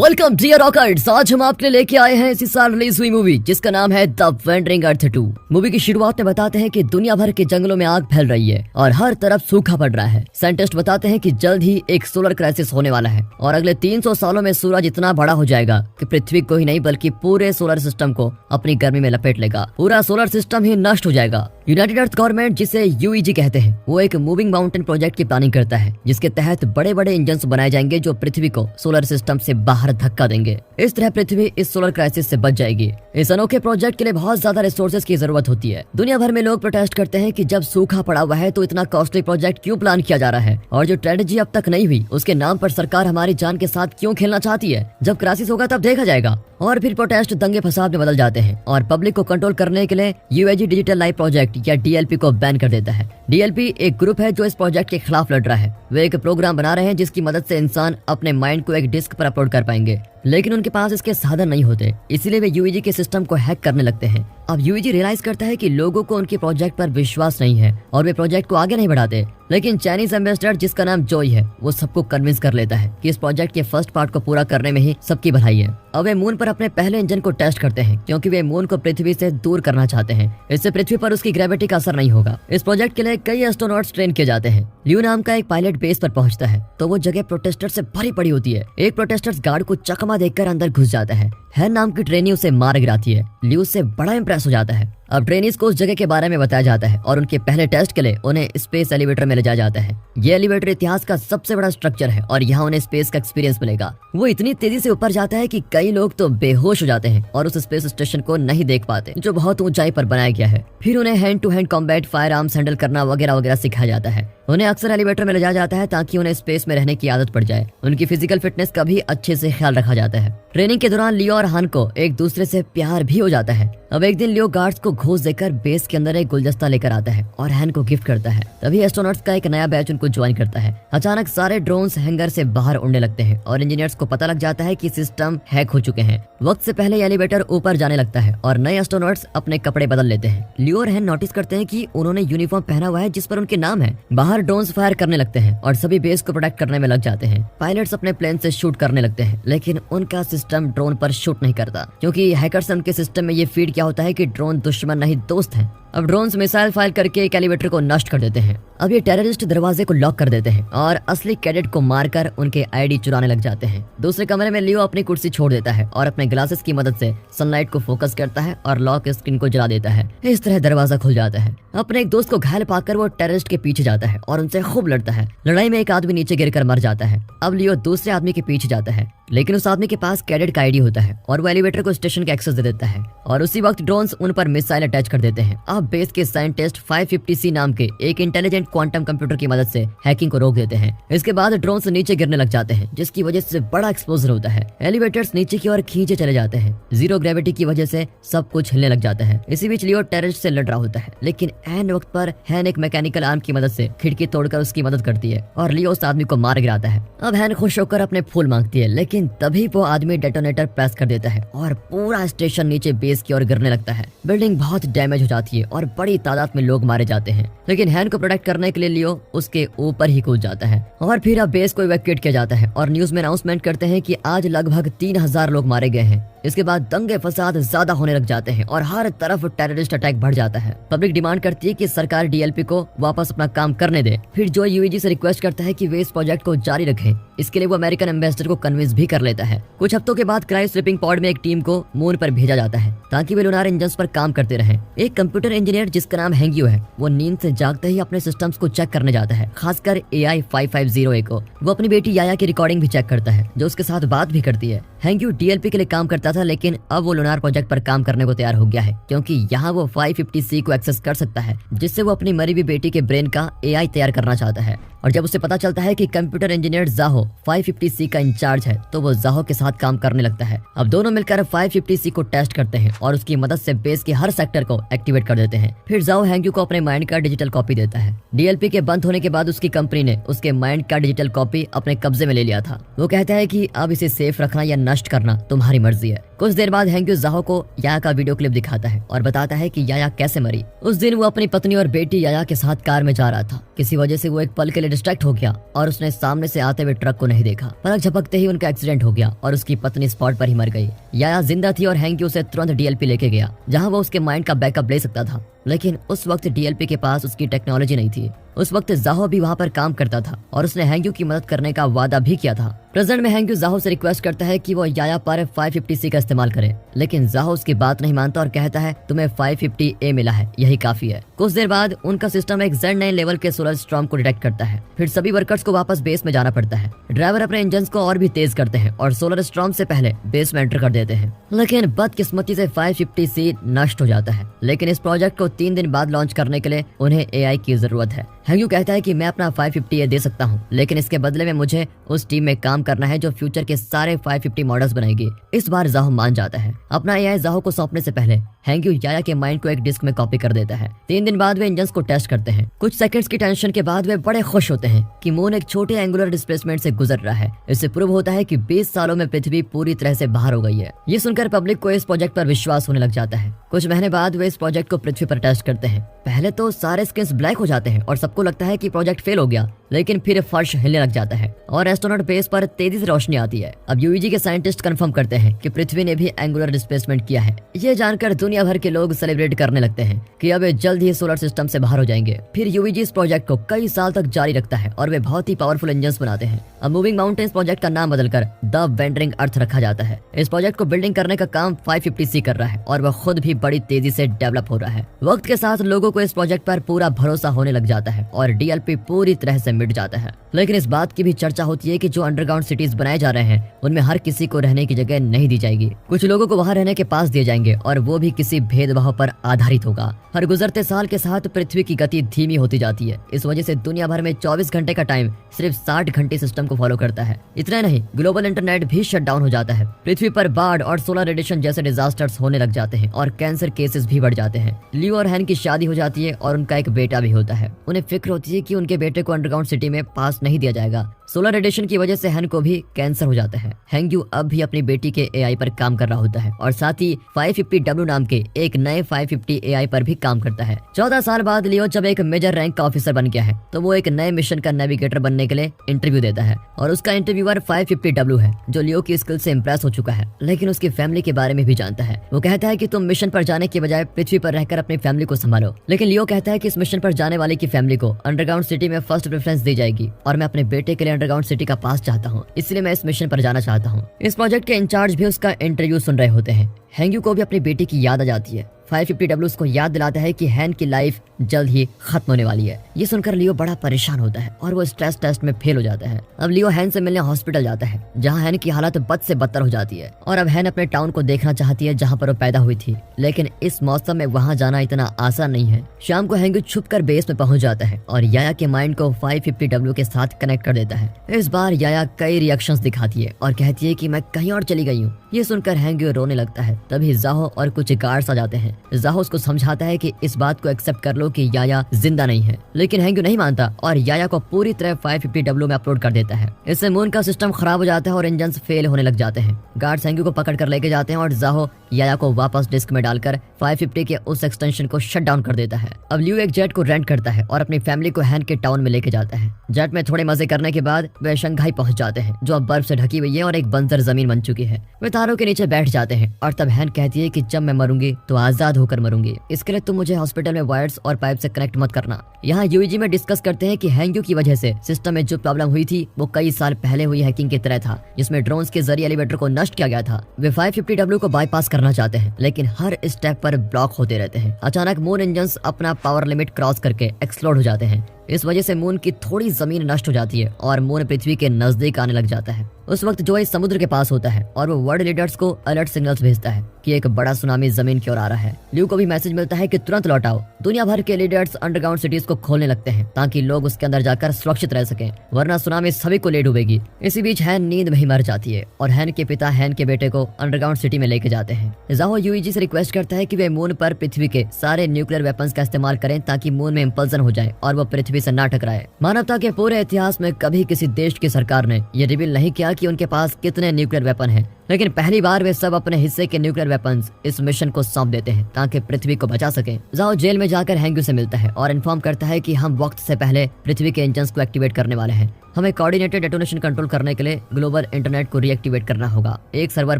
Welcome dear rockers. आज हम आपके लिए लेके आए हैं इसी साल रिलीज हुई मूवी जिसका नाम है द वैंडरिंग अर्थ 2। मूवी की शुरुआत में बताते हैं कि दुनिया भर के जंगलों में आग फैल रही है और हर तरफ सूखा पड़ रहा है। साइंटिस्ट बताते हैं कि जल्द ही एक सोलर क्राइसिस होने वाला है और अगले 300 सालों में सूरज इतना बड़ा हो जाएगा कि पृथ्वी को ही नहीं बल्कि पूरे सोलर सिस्टम को अपनी गर्मी में लपेट लेगा। पूरा सोलर सिस्टम ही नष्ट हो जाएगा। यूनाइटेड अर्थ गवर्नमेंट, जिसे यूईजी कहते हैं, वो एक मूविंग माउंटेन प्रोजेक्ट की प्लानिंग करता है जिसके तहत बड़े बड़े इंजन बनाए जाएंगे जो पृथ्वी को सोलर सिस्टम से बाहर धक्का देंगे। इस तरह पृथ्वी इस सोलर क्राइसिस से बच जाएगी। इस अनोखे प्रोजेक्ट के लिए बहुत ज्यादा रिसोर्सेज की जरूरत होती है। दुनिया भर में लोग प्रोटेस्ट करते हैं कि जब सूखा पड़ा हुआ है तो इतना कॉस्टली प्रोजेक्ट क्यों प्लान किया जा रहा है और जो स्ट्रेटेजी अब तक नहीं हुई उसके नाम पर सरकार हमारी जान के साथ क्यों खेलना चाहती है। जब क्राइसिस होगा तब देखा जाएगा। और फिर प्रोटेस्ट दंगे फसाद में बदल जाते हैं और पब्लिक को कंट्रोल करने के लिए यूएजी डिजिटल लाइफ प्रोजेक्ट या डीएलपी को बैन कर देता है। डीएलपी एक ग्रुप है जो इस प्रोजेक्ट के खिलाफ लड़ रहा है। वे एक प्रोग्राम बना रहे हैं जिसकी मदद से इंसान अपने माइंड को एक डिस्क पर अपलोड कर पाएंगे, लेकिन उनके पास इसके साधन नहीं होते, इसीलिए वे यूईजी के सिस्टम को हैक करने लगते हैं। अब यूईजी रियलाइज करता है कि लोगों को उनके प्रोजेक्ट पर विश्वास नहीं है और वे प्रोजेक्ट को आगे नहीं बढ़ाते। लेकिन चाइनीज एम्बेसडर, जिसका नाम जोई है, वो सबको कन्विंस कर लेता है कि इस प्रोजेक्ट के फर्स्ट पार्ट को पूरा करने में ही सबकी भलाई है। अब वे मून पर अपने पहले इंजन को टेस्ट करते हैं क्योंकि वे मून को पृथ्वी से दूर करना चाहते हैं। इससे पृथ्वी पर उसकी ग्रेविटी का असर नहीं होगा। इस प्रोजेक्ट के लिए कई एस्ट्रोनॉट्स ट्रेन किए जाते हैं। लियो नाम का एक पायलट बेस पर पहुंचता है तो वो जगह प्रोटेस्टर से भरी पड़ी होती है। एक प्रोटेस्टर्स गार्ड को चकमा देखकर अंदर घुस जाता है। हैन नाम की ट्रेनी उसे मार गिराती है। लियो से बड़ा इंप्रेस हो जाता है। अब ट्रेनीज को उस जगह के बारे में बताया जाता है और उनके पहले टेस्ट के लिए उन्हें स्पेस एलिवेटर में ले जाया जाता है। ये एलिवेटर इतिहास का सबसे बड़ा स्ट्रक्चर है और यहाँ उन्हें स्पेस का एक्सपीरियंस मिलेगा। वो इतनी तेजी से ऊपर जाता है कि कई लोग तो बेहोश हो जाते हैं और उस स्पेस स्टेशन को नहीं देख पाते जो बहुत ऊंचाई पर बनाया गया है। फिर उन्हें hand to hand combat, firearms handle करना वगैरह वगैरह सिखाया जाता है। उन्हें अक्सर एलिवेटर में ले जाया जाता है ताकि उन्हें स्पेस में रहने की आदत पड़ जाए। उनकी फिजिकल फिटनेस का भी अच्छे से ख्याल रखा जाता है। ट्रेनिंग के दौरान लियो और हान को एक दूसरे से प्यार भी हो जाता है। अब एक दिन लियो गार्ड्स को घूस देकर बेस के अंदर एक गुलदस्ता लेकर आता है और हैन को गिफ्ट करता है। तभी एस्ट्रोनॉट्स का एक नया बैच उनको ज्वाइन करता है। अचानक सारे ड्रोन्स हैंगर से बाहर उड़ने लगते हैं और इंजीनियर्स को पता लग जाता है कि सिस्टम हैक हो चुके हैं। वक्त से पहले एलिवेटर ऊपर जाने लगता है और नए एस्ट्रोनॉट्स अपने कपड़े बदल लेते हैं। लियो और हैन नोटिस करते हैं कि उन्होंने यूनिफॉर्म पहना हुआ है जिस पर उनके नाम है। बाहर ड्रोन्स फायर करने लगते हैं और सभी बेस को प्रोटेक्ट करने में लग जाते हैं। पायलट्स अपने प्लेन से शूट करने लगते हैं, लेकिन उनका सिस्टम ड्रोन पर शूट नहीं करता क्योंकि हैकर्स ने उनके सिस्टम में ये फीड किया होता है कि ड्रोन दुश्मन नहीं दोस्त हैं। अब ड्रोन्स मिसाइल फायर करके एक एलिवेटर को नष्ट कर देते हैं। अब ये टेररिस्ट दरवाजे को लॉक कर देते हैं और असली कैडेट को मारकर उनके आईडी चुराने लग जाते हैं। दूसरे कमरे में लियो अपनी कुर्सी छोड़ देता है और अपने ग्लासेस की मदद से सनलाइट को फोकस करता है और लॉक स्क्रीन को जला देता है। इस तरह दरवाजा खुल जाता है। अपने एक दोस्त को घायल पाकर वो टेररिस्ट के पीछे जाता है और उनसे खूब लड़ता है। लड़ाई में एक आदमी नीचे गिरकर मर जाता है। अब लियो दूसरे आदमी के पीछे जाता है, लेकिन उस आदमी के पास कैडेट का आईडी होता है और वो एलिवेटर को स्टेशन के एक्सेस दे देता है और उसी वक्त ड्रोन्स उन पर मिसाइल अटैच कर देते हैं। अब बेस के साइंटिस्ट 550C नाम के एक इंटेलिजेंट क्वांटम कंप्यूटर की मदद से हैकिंग को रोक देते हैं। इसके बाद ड्रोन्स नीचे गिरने लग जाते हैं जिसकी वजह से बड़ा एक्सपोजर होता है। एलिवेटर्स नीचे की ओर खींचे चले जाते हैं। जीरो ग्रेविटी की वजह से सब कुछ हिलने लग जाता है। इसी बीच लियो टेररिस्ट से लड़ रहा होता है, लेकिन एन वक्त पर हैन एक मैकेनिकल आर्म की मदद से खिड़की तोड़कर उसकी मदद करती है और लियो उस आदमी को मार गिराता है। अब हैन खुश होकर अपने फूल मांगती है, लेकिन तभी वो आदमी डेटोनेटर प्रेस कर देता है और पूरा स्टेशन नीचे बेस की ओर गिरने लगता है। बिल्डिंग बहुत डैमेज हो जाती है और बड़ी तादाद में लोग मारे जाते हैं, लेकिन हैन को प्रोटेक्ट करने के लिए लियो उसके ऊपर ही कूद जाता है। और फिर अब बेस को इवैक्यूएट किया जाता है और न्यूज में अनाउंसमेंट करते हैं कि आज लगभग 3000 लोग मारे गए हैं। इसके बाद दंगे फसाद ज्यादा होने लग जाते हैं और हर तरफ टेररिस्ट अटैक बढ़ जाता है। पब्लिक डिमांड करती है कि सरकार डीएलपी को वापस अपना काम करने दे। फिर जो यूईजी से रिक्वेस्ट करता है कि वे इस प्रोजेक्ट को जारी रखें। इसके लिए वो अमेरिकन एम्बेसडर को कन्विंस भी कर लेता है। कुछ हफ्तों के बाद क्राइस स्लिपिंग पॉड में एक टीम को मून पर भेजा जाता है ताकि वे लूनार इंजन पर काम करते रहें। एक कंप्यूटर इंजीनियर जिसका नाम हैंग्यू है, वो नींद से जागते ही अपने सिस्टम्स को चेक करने जाता है, खासकर AI 550A को। वो अपनी बेटी याया की रिकॉर्डिंग भी चेक करता है जो उसके साथ बात भी करती है। हैंग्यू डीएलपी के लिए काम करता था, लेकिन अब वो लूनार प्रोजेक्ट पर काम करने को तैयार हो गया है क्योंकि यहाँ वो 550C को एक्सेस कर सकता है, जिससे वो अपनी मरी हुई बेटी के ब्रेन का AI तैयार करना चाहता है। और जब उसे पता चलता है कि कंप्यूटर इंजीनियर जाहो 550C का इंचार्ज है तो वो जाहो के साथ काम करने लगता है। अब दोनों मिलकर 550C को टेस्ट करते हैं और उसकी मदद से बेस के हर सेक्टर को एक्टिवेट कर देते हैं। फिर जाहो हैंग्यू को अपने माइंड का डिजिटल कॉपी देता है। डीएलपी के बंद होने के बाद उसकी कंपनी ने उसके माइंड का डिजिटल कॉपी अपने कब्जे में ले लिया था। वो कहता है कि अब इसे सेफ रखना या नष्ट करना तुम्हारी मर्जी है। कुछ देर बाद हैंक्यू जाहो को याया का वीडियो क्लिप दिखाता है और बताता है कि याया कैसे मरी। उस दिन वो अपनी पत्नी और बेटी याया के साथ कार में जा रहा था। किसी वजह से वो एक पल के लिए डिस्ट्रैक्ट हो गया और उसने सामने से आते हुए ट्रक को नहीं देखा। पलक झपकते ही उनका एक्सीडेंट हो गया और उसकी पत्नी स्पॉट पर ही मर गई। याया जिंदा थी और हैंक्यू उसे तुरंत डीएलपी लेके गया, जहाँ वो उसके माइंड का बैकअप ले सकता था। लेकिन उस वक्त डीएलपी के पास उसकी टेक्नोलॉजी नहीं थी। उस वक्त जाहो भी वहाँ पर काम करता था और उसने हैंक्यू की मदद करने का वादा भी किया था। प्रेजेंट में हैंक्यू जाहो से रिक्वेस्ट करता है कि वो याया पर 550C का इस्तेमाल करे, लेकिन जाहो उसकी बात नहीं मानता और कहता है तुम्हें 550A मिला है, यही काफी है। कुछ देर बाद उनका सिस्टम एक Z9 लेवल के सोलर स्टॉर्म को डिटेक्ट करता है। फिर सभी वर्कर्स को वापस बेस में जाना पड़ता है। ड्राइवर अपने इंजन को और भी तेज करते हैं और सोलर स्टॉर्म से पहले बेस में एंटर कर देते हैं। लेकिन बदकिस्मती से 550C नष्ट हो जाता है। लेकिन इस प्रोजेक्ट को 3 दिन बाद लॉन्च करने के लिए उन्हें AI की जरूरत है। हैंक्यू कहता है कि मैं अपना 550A दे सकता हूँ, लेकिन इसके बदले में मुझे उस टीम में काम करना है जो फ्यूचर के सारे 550 मॉडल्स बनाएगी। इस बार जाहो मान जाता है। अपना AI जाहो को सौंपने से पहले हैंक्यू याया के माइंड को एक डिस्क में कॉपी कर देता है। 3 दिन बाद वे इंजन्स को टेस्ट करते हैं। कुछ सेकंड्स की टेंशन के बाद वे बड़े खुश होते हैं कि मून एक छोटे एंगुलर डिस्प्लेसमेंट से गुजर रहा है। इससे प्रूव होता है कि 20 सालों में पृथ्वी पूरी तरह से बाहर हो गई है। ये सुनकर पब्लिक को इस प्रोजेक्ट पर विश्वास होने लग जाता है। कुछ महीने बाद वे इस प्रोजेक्ट को पृथ्वी पर टेस्ट करते हैं। पहले तो सारे स्क्रीन्स ब्लैक हो जाते हैं और सबको लगता है कि प्रोजेक्ट फेल हो गया, लेकिन फिर फर्श हिलने लग जाता है और एस्ट्रोनॉट बेस पर तेजी से रोशनी आती है। अब यूईजी के साइंटिस्ट कंफर्म करते हैं कि पृथ्वी ने भी एंगुलर डिस्प्लेसमेंट किया है। ये जानकर दुनिया भर के लोग सेलिब्रेट करने लगते हैं कि अब वे जल्द ही सोलर सिस्टम से बाहर हो जाएंगे। फिर यूईजी इस प्रोजेक्ट को कई साल तक जारी रखता है और वे बहुत ही पावरफुल इंजन्स बनाते हैं। अब मूविंग माउंटेन्स प्रोजेक्ट का नाम बदलकर द वेंडरिंग अर्थ रखा जाता है। इस प्रोजेक्ट को बिल्डिंग करने का काम 550C कर रहा है और वह खुद भी बड़ी तेजी से डेवलप हो रहा है। वक्त के साथ लोगों को इस प्रोजेक्ट पर पूरा भरोसा होने लग जाता है और डीएलपी पूरी तरह से मिट जाता है। लेकिन इस बात की भी चर्चा होती है कि जो अंडरग्राउंड सिटीज बनाए जा रहे हैं उनमें हर किसी को रहने की जगह नहीं दी जाएगी। कुछ लोगों को वहां रहने के पास दिए जाएंगे और वो भी किसी भेदभाव पर आधारित होगा। हर गुजरते साल के साथ पृथ्वी की गति धीमी होती जाती है। इस वजह से दुनिया भर में 24 घंटे का टाइम सिर्फ 60 घंटे सिस्टम को फॉलो करता है। इतना नहीं, ग्लोबल इंटरनेट भी शट डाउन हो जाता है। पृथ्वी पर बाढ़ और सोलर रेडिएशन जैसे डिजास्टर्स होने लग जाते हैं और कैंसर केसेस भी बढ़ जाते हैं। लियो और हैन की शादी हो जाती है और उनका एक बेटा भी होता है। उन्हें फिक्र होती है कि उनके बेटे को अंडरग्राउंड सिटी में पास नहीं दिया जाएगा। सोलर रेडिएशन की वजह से हैन को भी कैंसर हो जाता है। हैंक्यू अब भी अपनी बेटी के AI पर काम कर रहा होता है और साथ ही 550W नाम के एक नए 550 AI पर भी काम करता है। 14 साल बाद लियो जब एक मेजर रैंक का ऑफिसर बन गया है तो वो एक नए मिशन का नेविगेटर बनने के लिए इंटरव्यू देता है और उसका इंटरव्यूअर 550W है जो लियो की स्किल से इम्प्रेस हो चुका है, लेकिन उसकी फैमिली के बारे में भी जानता है। वो कहता है कि तुम मिशन पर जाने के बजाय पृथ्वी पर रहकर अपनी फैमिली को संभालो, लेकिन लियो कहता है कि इस मिशन पर जाने वाले की फैमिली को अंडरग्राउंड सिटी में फर्स्ट प्रेफरेंस दी जाएगी और मैं अपने बेटे के लिए अंडरग्राउंड सिटी का पास चाहता हूँ, इसलिए मैं इस मिशन पर जाना चाहता हूँ। इस प्रोजेक्ट के इंचार्ज भी उसका इंटरव्यू सुन रहे होते हैं। हैंक्यू को भी अपनी बेटी की याद आ जाती है। 550W उसको याद दिलाता है कि हैन की लाइफ जल्द ही खत्म होने वाली है। ये सुनकर लियो बड़ा परेशान होता है और वो स्ट्रेस टेस्ट में फेल हो जाता है। अब लियो हैन से मिलने हॉस्पिटल जाता है जहाँ हैन की हालत बद से बदतर हो जाती है और अब हैन अपने टाउन को देखना चाहती है जहाँ पर वो पैदा हुई थी, लेकिन इस मौसम में वहाँ जाना इतना आसान नहीं है। शाम को हैंक्यू छुपकर बेस में पहुंच जाता है और याया के माइंड को 550W के साथ कनेक्ट कर देता है। इस बार याया कई रिएक्शंस दिखाती है और कहती है कि मैं कहीं और चली गई हूँ। ये सुनकर हैंक्यू रोने लगता है। तभी जाहो और कुछ गार्ड्स आ जाते हैं। जाहो उसको समझाता है कि इस बात को एक्सेप्ट कर लो कि याया जिंदा नहीं है, लेकिन हैंक्यू नहीं मानता और याया को पूरी तरह 550W में अपलोड कर देता है। इससे मून का सिस्टम खराब हो जाता है और इंजन फेल होने लग जाते हैं। गार्ड्स हैंक्यू को पकड़ कर लेके जाते हैं और जाहो याया को वापस डिस्क में डालकर 550 के उस एक्सटेंशन को शट डाउन कर देता है। अब लियो एक जेट को रेंट करता है और अपनी फैमिली को हैन के टाउन में लेके जाता है। जेट में थोड़े मजे करने के बाद वे शंघाई पहुंच जाते हैं जो अब बर्फ से ढकी हुई है और एक बंजर जमीन बन चुकी है। वे तारों के नीचे बैठ जाते हैं और तब हैन कहती है कि जब मैं मरूंगी तो आजाद होकर मरूंगी, इसके लिए तुम मुझे हॉस्पिटल में वायर्स और पाइप से कनेक्ट मत करना। यहाँ यूईजी में डिस्कस करते हैं कि हैंक्यू की वजह से सिस्टम में जो प्रॉब्लम हुई थी वो कई साल पहले हुई हैकिंग की तरह था, जिसमें ड्रोन्स के जरिए एलिवेटर को नष्ट किया गया था। वे 550W को बाईपास करना चाहते हैं, लेकिन हर स्टेप पर ब्लॉक होते रहते हैं। अचानक मून इंजन्स अपना पावर लिमिट क्रॉस करके एक्सप्लोड हो जाते हैं। इस वजह से मून की थोड़ी जमीन नष्ट हो जाती है और मून पृथ्वी के नजदीक आने लग जाता है। उस वक्त जो इस समुद्र के पास होता है और वो वर्ल्ड लीडर्स को अलर्ट सिग्नल्स भेजता है कि एक बड़ा सुनामी जमीन की ओर आ रहा है। लियो को भी मैसेज मिलता है कि तुरंत लौट आओ। दुनिया भर के लीडर्स अंडरग्राउंड सिटीज को खोलने लगते हैं ताकि लोग उसके अंदर जाकर सुरक्षित रह सकें, वरना सुनामी सभी को ले डूबेगी। इसी बीच हैन नींद में ही मर जाती है और हैन के पिता हैन के बेटे को अंडरग्राउंड सिटी में लेके जाते हैं। जाहो यूईजी से रिक्वेस्ट करता है कि वे मून पर पृथ्वी के सारे न्यूक्लियर वेपन्स का इस्तेमाल करें ताकि मून में इंपल्सन हो जाए और वो पृथ्वी से ना टकराए। मानवता के पूरे इतिहास में कभी किसी देश की सरकार ने यह रिवील नहीं किया कि उनके पास कितने न्यूक्लियर वेपन हैं, लेकिन पहली बार वे सब अपने हिस्से के न्यूक्लियर वेपन्स इस मिशन को सौंप देते हैं ताकि पृथ्वी को बचा सके। जाओ जेल में जाकर हैंग्यू से मिलता है और इन्फॉर्म करता है कि हम वक्त से पहले पृथ्वी के इंजन्स को एक्टिवेट करने वाले हैं। हमें कोऑर्डिनेटेड डेटोनेशन कंट्रोल करने के लिए ग्लोबल इंटरनेट को रीएक्टिवेट करना होगा। एक सर्वर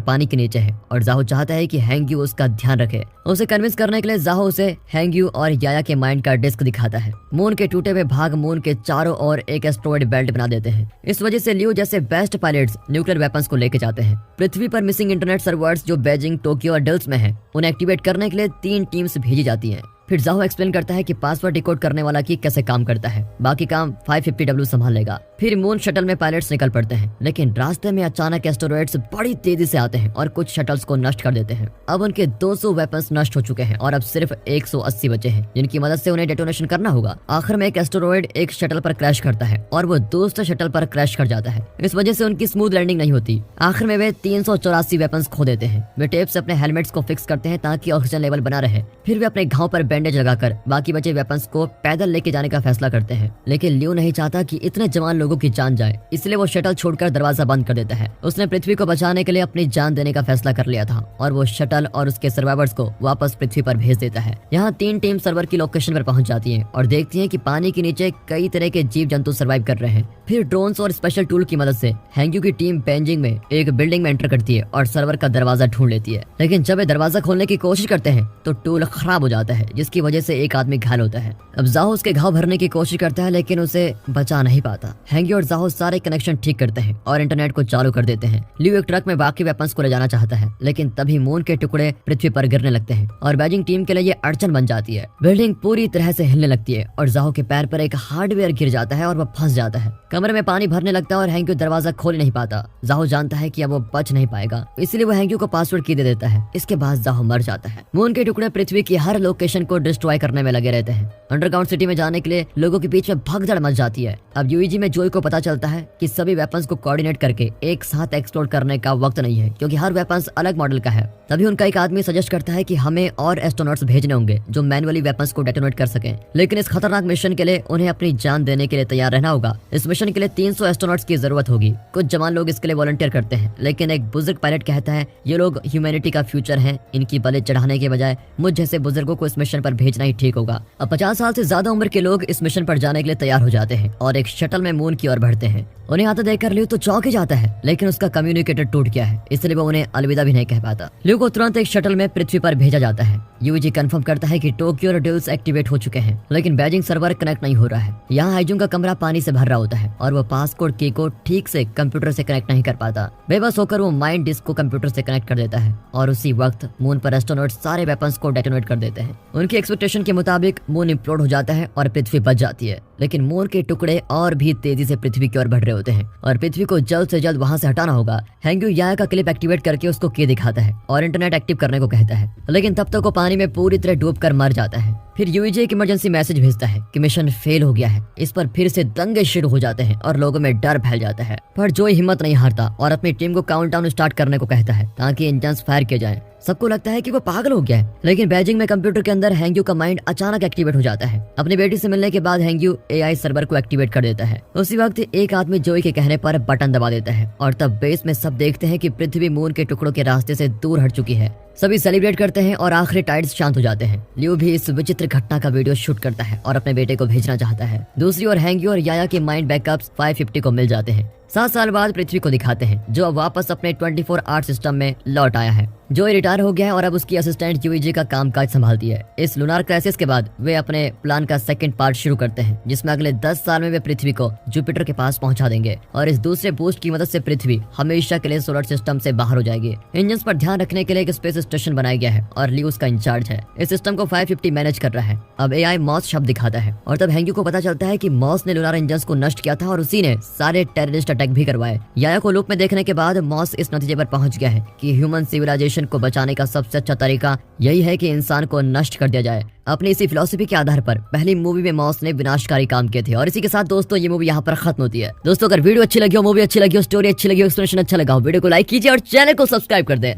पानी के नीचे है और जाहो चाहता है कि हैंग्यू उसका ध्यान रखे। उसे कन्विंस करने के लिए जाहो उसे हैंग्यू और याया के माइंड का डिस्क दिखाता है। मून के टूटे हुए भाग मून के चारों ओर एक एस्ट्रॉइड बेल्ट बना देते हैं। इस वजह से लियो जैसे बेस्ट पायलट्स न्यूक्लियर वेपन्स को लेके जाते हैं। पृथ्वी पर मिसिंग इंटरनेट सर्वर्स जो बीजिंग, टोक्यो और डेल्स में है, उन्हें एक्टिवेट करने के लिए 3 टीम्स भेजी जाती हैं। फिर जाहो एक्सप्लेन करता है कि पासवर्ड डिकोड करने वाला की कैसे काम करता है। बाकी काम 550W संभाल लेगा। फिर मून शटल में पायलट्स निकल पड़ते हैं, लेकिन रास्ते में अचानक एस्टेरॉइड्स बड़ी तेजी से आते हैं और कुछ शटल्स को नष्ट कर देते हैं। अब उनके 200 वेपन्स नष्ट हो चुके हैं और अब सिर्फ 180 बचे हैं, जिनकी मदद से उन्हें डेटोनेशन करना होगा। आखिर में एक एस्टेरॉइड एक शटल पर क्रैश करता है और वो दूसरे शटल पर क्रैश कर जाता है। इस वजह से उनकी स्मूथ लैंडिंग नहीं होती। आखिर में वे 384 वेपन्स खो देते हैं। वे टेप से अपने हेलमेट्स को फिक्स करते हैं ताकि ऑक्सीजन लेवल बना रहे। फिर वे अपने घाव पर बैंडेज लगाकर बाकी बचे वेपन्स को पैदल लेके जाने का फैसला करते हैं। लेकिन लियो नहीं चाहता कि इतने जवान लोगों की जान जाए, इसलिए वो शटल छोड़कर दरवाजा बंद कर देता है। उसने पृथ्वी को बचाने के लिए अपनी जान देने का फैसला कर लिया था और वो शटल और उसके सर्वाइवर्स को वापस पृथ्वी पर भेज देता है। यहाँ 3 टीम सर्वर की लोकेशन पर पहुंच जाती है और देखती है कि पानी के नीचे कई तरह के जीव जंतु सर्वाइव कर रहे हैं। फिर ड्रोन्स और स्पेशल टूल की मदद से हैंग्यू की टीम बेजिंग में एक बिल्डिंग में एंटर करती है और सर्वर का दरवाजा ढूंढ लेती है। लेकिन जब वे दरवाजा खोलने की कोशिश करते हैं तो टूल खराब हो जाता है, जिसकी वजह से एक आदमी घायल होता है। अब जाहो उसके घाव भरने की कोशिश करता है, लेकिन उसे बचा नहीं पाता। हैंग्यू और जाहो सारे कनेक्शन ठीक करते हैं और इंटरनेट को चालू कर देते हैं। लियो एक ट्रक में बाकी वेपन्स को ले जाना चाहता है, लेकिन तभी मून के टुकड़े पृथ्वी पर गिरने लगते हैं और बेजिंग टीम के लिए ये अड़चन बन जाती है। बिल्डिंग पूरी तरह से हिलने लगती है और जाहो के पैर पर एक हार्डवेयर गिर जाता है और वो फंस जाता है। कमरे में पानी भरने लगता है और हैंग्यू दरवाजा खोल नहीं पाता। जाहो जानता है कि अब वो बच नहीं पाएगा, इसलिए वो हैंग्यू को पासवर्ड की दे देता है। इसके बाद जाहो मर जाता है। मून के टुकड़े पृथ्वी की हर लोकेशन को डिस्ट्रॉय करने में लगे रहते हैं। अंडरग्राउंड सिटी में जाने के लिए लोगों के बीच में भगदड़ मच जाती है। अब यूईजी में जोई को पता चलता है कि सभी वेपन्स को कोऑर्डिनेट करके एक साथ एक्सप्लोर करने का वक्त नहीं है, क्योंकि हर वेपन्स अलग मॉडल का है। तभी उनका एक आदमी सजेस्ट करता है कि हमें और एस्ट्रोनॉट्स भेजने होंगे जो मैनुअली वेपन्स को डेटोनेट कर सकें। लेकिन इस खतरनाक मिशन के लिए उन्हें अपनी जान देने के लिए तैयार रहना होगा। इस मिशन के लिए 300 एस्ट्रोनॉट्स की जरूरत होगी। कुछ जवान लोग इसके लिए वॉलंटियर करते हैं, लेकिन एक बुजुर्ग पायलट कहता है ये लोग ह्यूमैनिटी का फ्यूचर हैं, इनकी बलि चढ़ाने के बजाय मुझ जैसे बुजुर्गों को इस मिशन पर भेजना ही ठीक होगा। अब 50 साल से ज्यादा उम्र के लोग इस मिशन पर जाने के लिए तैयार हो जाते हैं और एक शटल में मून की ओर बढ़ते हैं। उन्हें आते देखकर लियो तो चौंक ही जाता है, लेकिन उसका कम्युनिकेटर टूट गया है, इसलिए वो उन्हें अलविदा भी नहीं कह पाता। लियो को तुरंत एक शटल में पृथ्वी पर भेजा जाता है। यूजी कंफर्म करता है कि टोक्यो और डेल्स एक्टिवेट हो चुके हैं, लेकिन बेजिंग सर्वर कनेक्ट नहीं हो रहा है। यहाँ हाइजूंग का कमरा पानी से भर रहा होता है और वो पासकोड की को ठीक से कंप्यूटर से कनेक्ट नहीं कर पाता। बेबस होकर वो माइंड डिस्क को कंप्यूटर से कनेक्ट कर देता है और उसी वक्त मून पर एस्ट्रोनॉट्स सारे वेपन्स को डेटोनेट कर देते हैं। उनकी एक्सपेक्टेशन के मुताबिक मून इम्प्लोड हो जाता है और पृथ्वी बच जाती है। लेकिन मून के टुकड़े और भी तेजी से पृथ्वी की ओर बढ़ रहे होते हैं और पृथ्वी को जल्द से जल्द वहां से हटाना होगा। हैंग्यू याया का क्लिप एक्टिवेट करके उसको की दिखाता है और इंटरनेट एक्टिव करने को कहता है, लेकिन तब तक वो पानी में पूरी तरह डूबकर मर जाता है। फिर यूईजे एक इमरजेंसी मैसेज भेजता है कि मिशन फेल हो गया है। इस पर फिर से दंगे शुरू हो जाते हैं और लोगों में डर फैल जाता है, पर जोई हिम्मत नहीं हारता और अपनी टीम को काउंटडाउन स्टार्ट करने को कहता है ताकि इंजन्स फायर किए जाएं। सबको लगता है कि वो पागल हो गया है, लेकिन बेजिंग में कंप्यूटर के अंदर हैंग्यू का माइंड अचानक एक्टिवेट हो जाता है। अपनी बेटी से मिलने के बाद हैंग्यू एआई सर्वर को एक्टिवेट कर देता है। उसी वक्त एक आदमी जोई के कहने पर बटन दबा देता है और तब बेस में सब देखते हैं कि पृथ्वी मून के टुकड़ों के रास्ते से दूर हट चुकी है। सभी सेलिब्रेट करते हैं और आखिरी टाइड्स शांत हो जाते हैं। लियो भी इस विचित्र घटना का वीडियो शूट करता है और अपने बेटे को भेजना चाहता है। दूसरी ओर हैंग्यू और याया के माइंड बैकअप्स 550 को मिल जाते हैं। 7 साल बाद पृथ्वी को दिखाते हैं, जो अब वापस अपने 24 सिस्टम में लौट आया है। जोई रिटायर हो गया है और अब उसकी असिस्टेंट यूईजी का कामकाज संभालती है। इस लूनार क्राइसिस के बाद वे अपने प्लान का सेकंड पार्ट शुरू करते हैं, जिसमें अगले 10 साल में वे पृथ्वी को जुपिटर के पास पहुंचा देंगे और इस दूसरे बूस्ट की मदद से पृथ्वी हमेशा के लिए सोलर सिस्टम से बाहर हो जाएगी। इंजन्स पर ध्यान रखने के लिए एक स्पेस स्टेशन बनाया गया है और लियो उसका इंचार्ज है। इस सिस्टम को 550 मैनेज कर रहा है। अब एआई मॉस शब्द दिखाता है और तब हैंग्यू को पता चलता है कि मॉस ने लूनार इंजन्स को नष्ट किया था और उसी ने सारे टेररिस्ट अटैक भी करवाए। याया को लूप में देखने के बाद मॉस इस नतीजे पर पहुंच गया है कि ह्यूमन सिविलाइजेशन को बचाने का सबसे अच्छा तरीका यही है कि इंसान को नष्ट कर दिया जाए। अपनी इसी फिलॉसफी के आधार पर पहली मूवी में मॉस ने विनाशकारी काम किए थे। और इसी के साथ दोस्तों ये मूवी यहाँ पर खत्म होती है। दोस्तों अगर वीडियो अच्छी लगी हो, मूवी अच्छी लगी हो, स्टोरी अच्छी लगी हो, एक्सप्लेनेशन अच्छा लगा हो, वीडियो को लाइक कीजिए और चैनल को सब्सक्राइब कर दें।